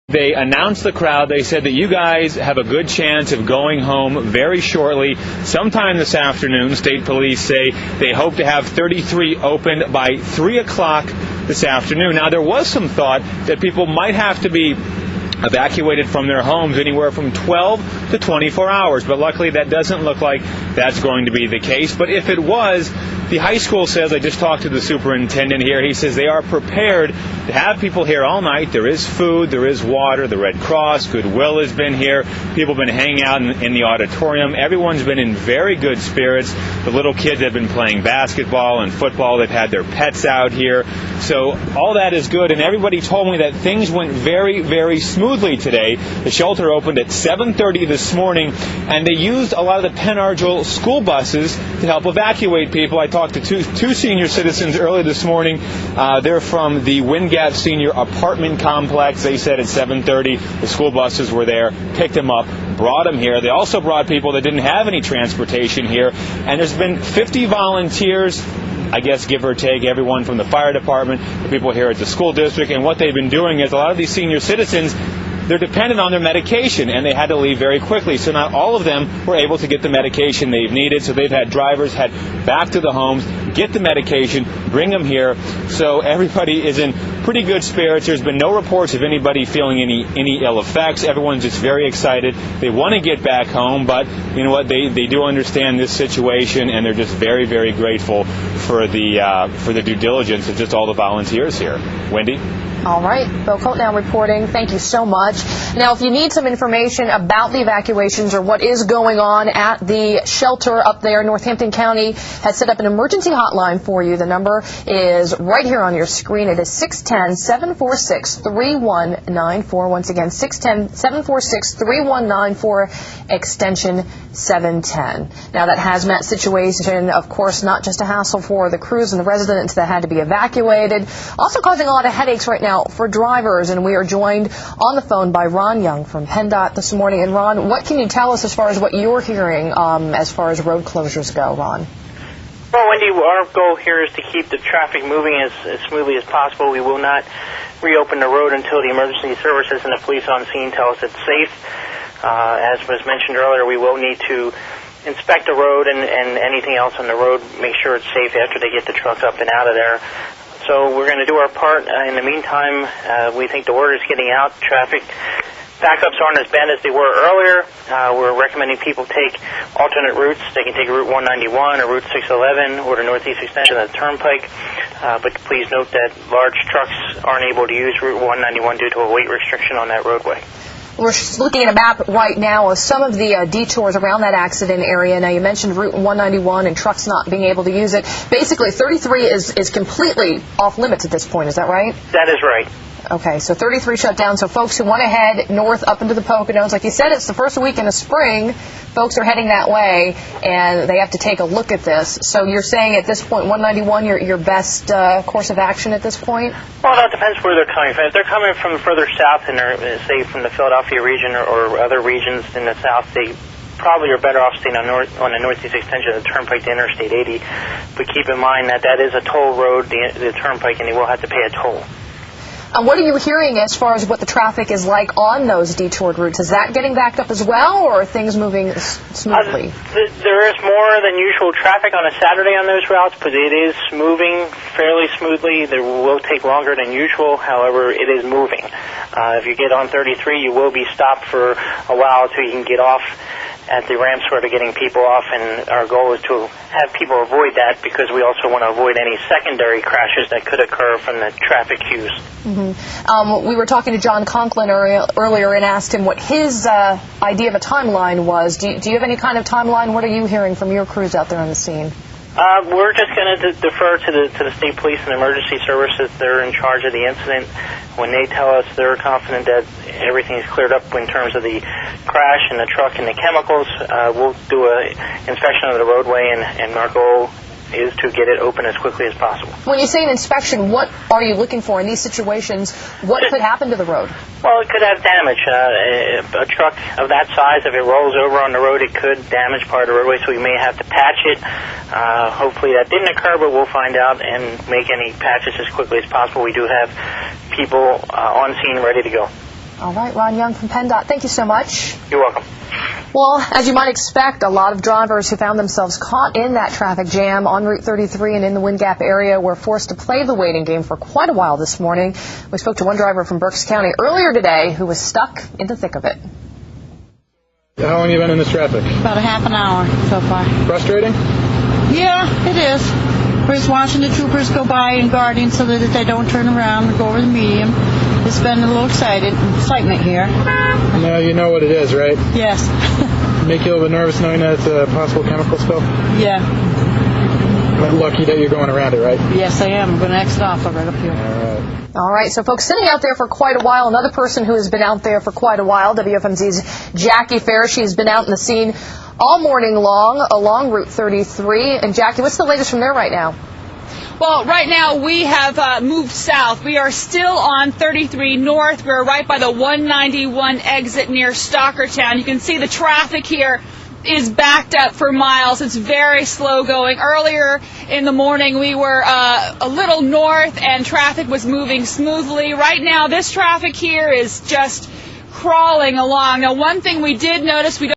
They announced the crowd. They said that you guys have a good chance of going home very shortly, sometime this afternoon. State police say they hope to have 33 opened by 3 o'clock this afternoon. Now, there was some thought that people might have to be evacuated from their homes anywhere from 12 to 24 hours, but luckily that doesn't look like that's going to be the case. But if it was, the high school says, I just talked to the superintendent here, he says they are prepared to have people here all night. There is food, there is water, the Red Cross, Goodwill has been here, people have been hanging out in the auditorium. Everyone's been in very good spirits. The little kids have been playing basketball and football. They've had their pets out here. So all that is good, and everybody told me that things went very, very smoothly today. The shelter opened at 7:30 this morning, and they used a lot of the Penn Argyl school buses to help evacuate people. I talked to two senior citizens early this morning. They're from the Wind Gap Senior Apartment Complex. They said at 7:30 the school buses were there, picked them up, brought them here. They also brought people that didn't have any transportation here, and there's been 50 volunteers, I guess, give or take, everyone from the fire department, the people here at the school district. And what they've been doing is a lot of these senior citizens, they're dependent on their medication, and they had to leave very quickly. So not all of them were able to get the medication they've needed. So they've had drivers head back to the homes, get the medication, bring them here. So everybody is in pretty good spirits. There's been no reports of anybody feeling any ill effects. Everyone's just very excited. They want to get back home, but you know what? They do understand this situation, and they're just very, very grateful for the due diligence of just all the volunteers here. Wendy? All right. Bill Koltnow reporting. Thank you so much. Now, if you need some information about the evacuations or what is going on at the shelter up there, Northampton County has set up an emergency hotline for you. The number is right here on your screen. It is 610-746-3194. Once again, 610-746-3194, extension 710. Now, that hazmat situation, of course, not just a hassle for the crews and the residents that had to be evacuated, also causing a lot of headaches right now for drivers. And we are joined on the phone by Ron Young from PennDOT this morning. And Ron, what can you tell us as far as what you're hearing as far as road closures go, Ron? Well, Wendy, our goal here is to keep the traffic moving as smoothly as possible. We will not reopen the road until the emergency services and the police on scene tell us it's safe. As was mentioned earlier, we will need to inspect the road and anything else on the road, make sure it's safe after they get the trucks up and out of there. So we're going to do our part. In the meantime, we think the word is getting out. Traffic backups aren't as bad as they were earlier. We're recommending people take alternate routes. They can take Route 191 or Route 611 or the northeast extension of the Turnpike. But please note that large trucks aren't able to use Route 191 due to a weight restriction on that roadway. We're looking at a map right now of some of the detours around that accident area. Now, you mentioned Route 191 and trucks not being able to use it. Basically, 33 is completely off limits at this point. Is that right? That is right. Okay, so 33 shut down. So folks who want to head north up into the Poconos, like you said, it's the first weekend of spring. Folks are heading that way, and they have to take a look at this. So you're saying at this point, 191, your best course of action at this point? Well, that depends where they're coming from. If they're coming from further south, and they're, say, from the Philadelphia region or other regions in the south, they probably are better off staying on the northeast extension of the Turnpike to Interstate 80. But keep in mind that that is a toll road, the Turnpike, and they will have to pay a toll. What are you hearing as far as what the traffic is like on those detoured routes? Is that getting backed up as well, or are things moving smoothly? There is more than usual traffic on a Saturday on those routes, but it is moving fairly smoothly. It will take longer than usual. However, it is moving. If you get on 33, you will be stopped for a while until you can get off at the ramps where they're getting people off, and our goal is to have people avoid that because we also want to avoid any secondary crashes that could occur from the traffic queues. Mm-hmm. We were talking to John Conklin earlier and asked him what his idea of a timeline was. Do you have any kind of timeline? What are you hearing from your crews out there on the scene? We're just going to defer to the state police and emergency services. They're in charge of the incident. When they tell us they're confident that everything is cleared up in terms of the crash and the truck and the chemicals, we'll do an inspection of the roadway, and our goal is to get it open as quickly as possible. When you say an inspection, what are you looking for in these situations? What could happen to the road? Well, it could have damage. A truck of that size, if it rolls over on the road, it could damage part of the roadway, so we may have to patch it. Hopefully that didn't occur, but we'll find out and make any patches as quickly as possible. We do have people on scene ready to go. All right, Ron Young from PennDOT, thank you so much. You're welcome. Well, as you might expect, a lot of drivers who found themselves caught in that traffic jam on Route 33 and in the Wind Gap area were forced to play the waiting game for quite a while this morning. We spoke to one driver from Berks County earlier today who was stuck in the thick of it. How long have you been in this traffic? About a half an hour so far. Frustrating? Yeah, it is. We're just watching the troopers go by and guarding so that they don't turn around and go over the median. It's been a little excitement here. Now you know what it is, right? Yes. Make you a little bit nervous knowing that it's a possible chemical spill? Yeah. But lucky that you're going around it, right? Yes, I am. I'm going to exit off right up here. All right, so folks sitting out there for quite a while. Another person who has been out there for quite a while, WFMZ's Jaccii Farris. She's been out in the scene all morning long along Route 33. And Jaccii, what's the latest from there right now? Well, right now we have moved south. We are still on 33 North. We're right by the 191 exit near Stockertown. You can see the traffic here is backed up for miles. It's very slow going. Earlier in the morning we were a little north and traffic was moving smoothly. Right now this traffic here is just crawling along. Now one thing we did notice, we don't